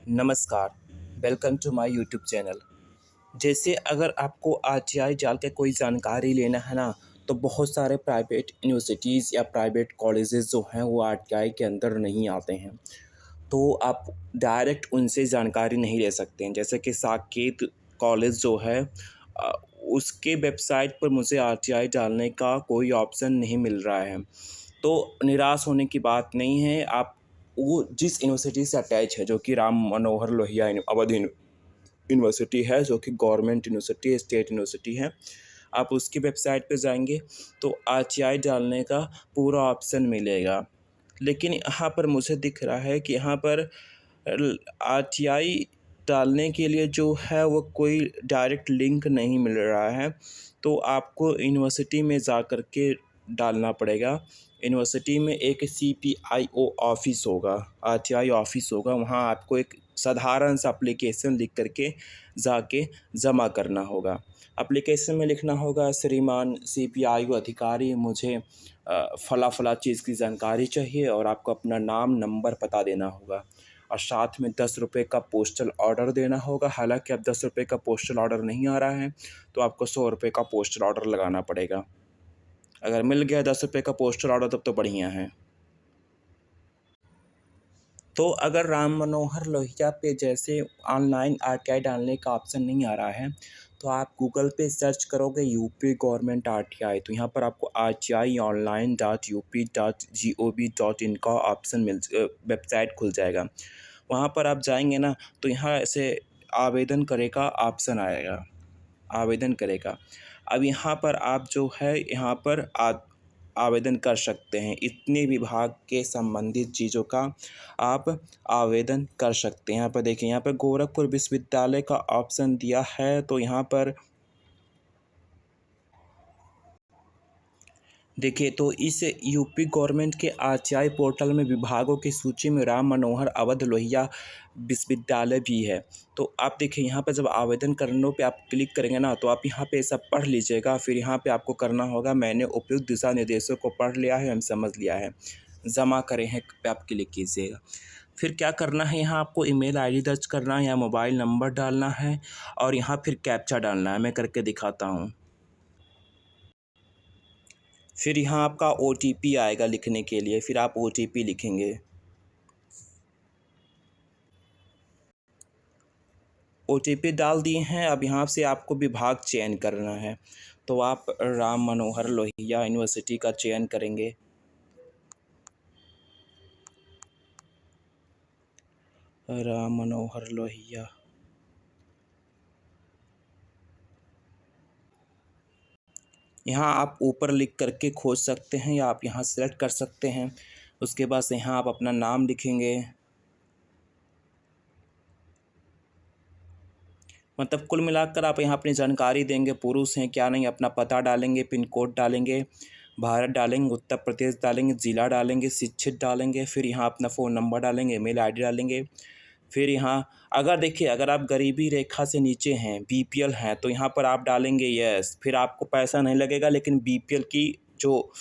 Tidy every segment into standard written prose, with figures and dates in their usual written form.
नमस्कार, welcome to my YouTube channel. जैसे अगर आपको आरटीआई जाल के कोई जानकारी लेना है ना, तो बहुत सारे प्राइवेट यूनिवर्सिटीज़ या प्राइवेट कॉलेजेस जो हैं वो आरटीआई के अंदर नहीं आते हैं। तो आप डायरेक्ट उनसे जानकारी नहीं ले सकते हैं। जैसे कि साकेत कॉलेज जो है अ, उसके वेबसाइट पर मुझे आरटीआई डालने का कोई ऑप्शन नहीं मिल रहा है। तो निराश होने की बात नहीं है। आप वो जिस यूनिवर्सिटी से अटैच है, जो कि राम मनोहर लोहिया अवध यूनिवर्सिटी है, जो कि गवर्नमेंट यूनिवर्सिटी है, स्टेट यूनिवर्सिटी है। आप उसकी वेबसाइट पे जाएंगे तो आरटीआई डालने का पूरा ऑप्शन मिलेगा। लेकिन यहाँ पर मुझे दिख रहा है कि यहाँ पर आरटीआई डालने के लिए जो है वो कोई डायरेक्ट लिंक नहीं मिल रहा है। तो आपको यूनिवर्सिटी में जा कर के डालना पड़ेगा। यूनिवर्सिटी में एक सीपीआईओ ऑफिस होगा, आरटीआई ऑफिस होगा, वहाँ आपको एक साधारण सा एप्लीकेशन लिख करके जाके जमा करना होगा। एप्लीकेशन में लिखना होगा, श्रीमान सीपीआईओ अधिकारी, मुझे फला फला चीज़ की जानकारी चाहिए, और आपको अपना नाम, नंबर, पता देना होगा। और साथ में 10 रुपये का पोस्टल ऑर्डर देना होगा। हालांकि अब 10 रुपये का पोस्टल ऑर्डर नहीं आ रहा है, तो आपको 100 रुपये का पोस्टल ऑर्डर लगाना पड़ेगा। अगर मिल गया 10 रुपये का पोस्टल ऑर्डर तब तो बढ़िया है। तो अगर राम मनोहर लोहिया पे जैसे ऑनलाइन आरटीआई डालने का ऑप्शन नहीं आ रहा है, तो आप गूगल पे सर्च करोगे यूपी गवर्नमेंट आरटीआई, तो यहाँ पर आपको rti.up.gov.in का ऑप्शन वेबसाइट खुल जाएगा। वहाँ पर आप जाएंगे ना, तो यहाँ ऐसे आवेदन करे का ऑप्शन आएगा, आवेदन करेगा। अब यहाँ पर आप जो है यहाँ पर आवेदन कर सकते हैं। इतने विभाग के संबंधित चीज़ों का आप आवेदन कर सकते हैं। यहाँ पर देखिए, यहाँ पर गोरखपुर विश्वविद्यालय का ऑप्शन दिया है, तो यहाँ पर देखिए, तो इस यूपी गवर्नमेंट के आरटीआई पोर्टल में विभागों की सूची में राम मनोहर अवध लोहिया विश्वविद्यालय भी है। तो आप देखिए, यहाँ पर जब आवेदन करने पे आप क्लिक करेंगे ना, तो आप यहाँ पे सब पढ़ लीजिएगा। फिर यहाँ पे आपको करना होगा, मैंने उपयुक्त दिशा निर्देशों को पढ़ लिया है, हम समझ लिया है, जमा करें हैं पे आप क्लिक कीजिएगा। फिर क्या करना है, यहाँ आपको ईमेल आईडी दर्ज करना है या मोबाइल नंबर डालना है, और यहाँ फिर कैप्चा डालना है। मैं करके दिखाता हूँ। फिर यहाँ आपका ओटीपी आएगा लिखने के लिए, फिर आप ओटीपी लिखेंगे। ओटीपी डाल दिए हैं। अब यहाँ से आपको विभाग चयन करना है, तो आप राम मनोहर लोहिया यूनिवर्सिटी का चयन करेंगे। राम मनोहर लोहिया, यहाँ आप ऊपर लिख करके खोज सकते हैं या आप यहाँ सेलेक्ट कर सकते हैं। उसके बाद से यहाँ आप अपना नाम लिखेंगे, मतलब कुल मिलाकर आप यहाँ अपनी जानकारी देंगे, पुरुष हैं क्या नहीं, अपना पता डालेंगे, पिन कोड डालेंगे, भारत डालेंगे, उत्तर प्रदेश डालेंगे, ज़िला डालेंगे, शिक्षित डालेंगे, फिर यहाँ अपना फ़ोन नंबर डालेंगे, ईमेल आईडी डालेंगे। फिर यहाँ अगर देखिए, अगर आप गरीबी रेखा से नीचे हैं, बीपीएल हैं, तो यहाँ पर आप डालेंगे यस। फिर आपको पैसा नहीं लगेगा, लेकिन बीपीएल की जो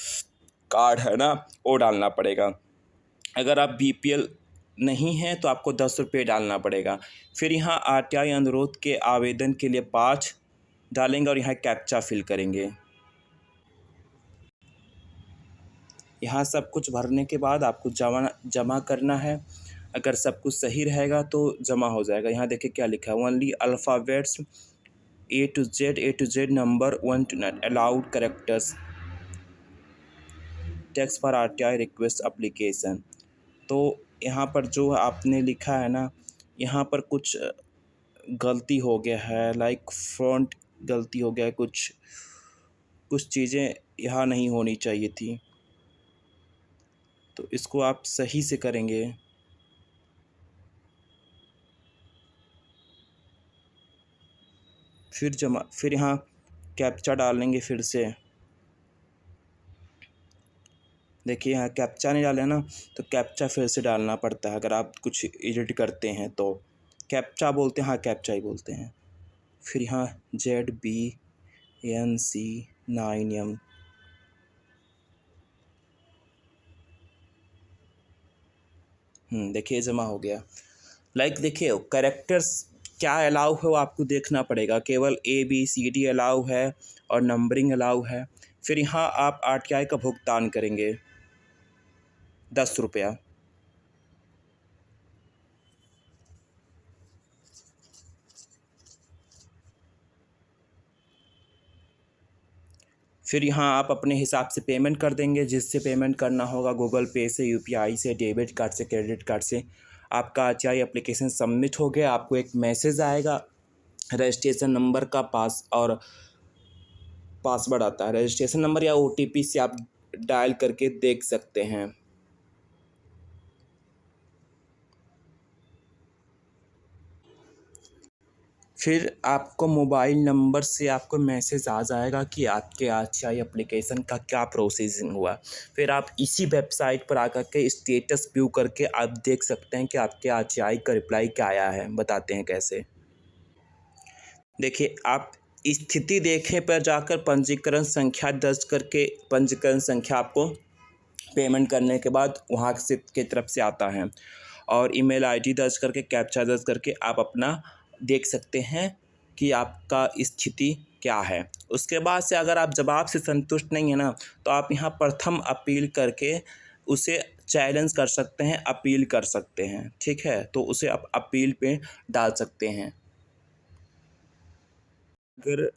कार्ड है ना, वो डालना पड़ेगा। अगर आप बीपीएल नहीं है तो आपको 10 रुपये डालना पड़ेगा। फिर यहाँ आरटीआई अनुरोध के आवेदन के लिए 5 डालेंगे और यहाँ कैप्चा फिल करेंगे। यहाँ सब कुछ भरने के बाद आपको जमा करना है। अगर सब कुछ सही रहेगा तो जमा हो जाएगा। यहाँ देखिए क्या लिखा है, only alphabets A to Z number 1 to 9 allowed characters text for RTI request application. तो यहाँ पर जो आपने लिखा है ना, यहाँ पर कुछ गलती हो गया है, लाइक फ़ॉन्ट गलती हो गया है, कुछ कुछ चीज़ें यहाँ नहीं होनी चाहिए थी, तो इसको आप सही से करेंगे। फिर यहाँ कैप्चा डालेंगे फिर से। देखिए, यहाँ कैप्चा नहीं डाले ना, तो कैप्चा फिर से डालना पड़ता है अगर आप कुछ एडिट करते हैं तो। कैप्चा बोलते हैं, हाँ कैप्चा ही बोलते हैं। फिर यहाँ ZBNC9M, देखिए जमा हो गया। लाइक देखिए कैरेक्टर्स क्या अलाउ है वो आपको देखना पड़ेगा, केवल ABCD अलाउ है और नंबरिंग अलाउ है। फिर यहाँ आप RTI का भुगतान करेंगे 10 रुपया। फिर यहाँ आप अपने हिसाब से पेमेंट कर देंगे, जिससे पेमेंट करना होगा गूगल पे से, UPI से, डेबिट कार्ड से, क्रेडिट कार्ड से। आपका RTI एप्लीकेशन सबमिट हो गया, आपको एक मैसेज आएगा रजिस्ट्रेशन नंबर का, पासवर्ड आता है। रजिस्ट्रेशन नंबर या OTP से आप डायल करके देख सकते हैं। फिर आपको मोबाइल नंबर से आपको मैसेज आ जाएगा कि आपके RTI एप्लीकेशन का क्या प्रोसेसिंग हुआ। फिर आप इसी वेबसाइट पर आकर के स्टेटस व्यू करके आप देख सकते हैं कि आपके RTI का रिप्लाई क्या आया है। बताते हैं कैसे। देखिए, आप स्थिति देखें पर जाकर पंजीकरण संख्या दर्ज करके, पंजीकरण संख्या आपको पेमेंट करने के बाद वहाँ से की तरफ से आता है, और ईमेल ID दर्ज करके, कैप्चा दर्ज करके आप अपना देख सकते हैं कि आपका स्थिति क्या है। उसके बाद से अगर आप जवाब से संतुष्ट नहीं है ना, तो आप यहाँ प्रथम अपील करके उसे चैलेंज कर सकते हैं, अपील कर सकते हैं। ठीक है, तो उसे आप अपील पे डाल सकते हैं। अगर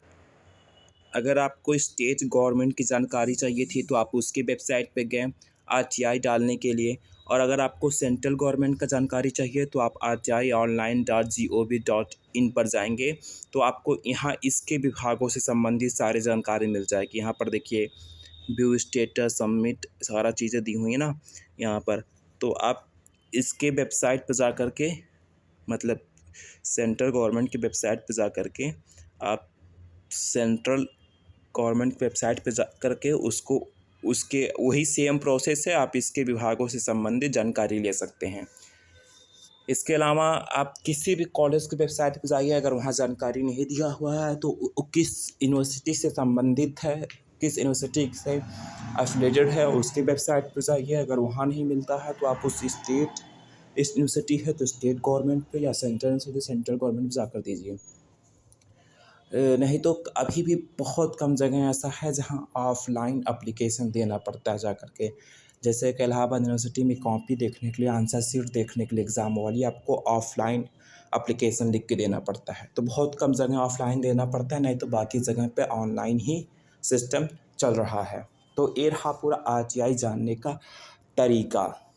अगर आपको स्टेट गवर्नमेंट की जानकारी चाहिए थी तो आप उसकी वेबसाइट पे गए RTI डालने के लिए, और अगर आपको सेंट्रल गवर्नमेंट का जानकारी चाहिए तो आप RTIonline.gov.in पर जाएंगे, तो आपको यहाँ इसके विभागों से संबंधित सारी जानकारी मिल जाएगी। यहाँ पर देखिए व्यू स्टेटस, सबमिट, सारा चीज़ें दी हुई है ना यहाँ पर। तो आप इसके वेबसाइट पर जा कर के, मतलब सेंट्रल गवर्नमेंट की वेबसाइट पर जा कर के आप सेंट्रल गवर्नमेंट वेबसाइट पे जा करके उसको, उसके वही सेम प्रोसेस है, आप इसके विभागों से संबंधित जानकारी ले सकते हैं। इसके अलावा आप किसी भी कॉलेज की वेबसाइट पे जाइए, अगर वहाँ जानकारी नहीं दिया हुआ है तो किस यूनिवर्सिटी से संबंधित है, किस यूनिवर्सिटी से एफिलिएटेड है, उसकी वेबसाइट पर जाइए। अगर वहाँ नहीं मिलता है तो आप उस स्टेट, इस यूनिवर्सिटी है तो स्टेट गवर्नमेंट पे, या सेंट्रल यूनिवर्सिटी सेंट्रल गवर्नमेंट पर जाकर दीजिए। नहीं तो अभी भी बहुत कम जगह ऐसा है जहाँ ऑफलाइन एप्लीकेशन देना पड़ता है जा कर के। जैसे कि इलाहाबाद यूनिवर्सिटी में कॉपी देखने के लिए, आंसर शीट देखने के लिए एग्ज़ाम वाली, आपको ऑफलाइन एप्लीकेशन लिख के देना पड़ता है। तो बहुत कम जगह ऑफलाइन देना पड़ता है, नहीं तो बाकी जगह पे ऑनलाइन ही सिस्टम चल रहा है। तो ये रहा पूरा RTI जानने का तरीका।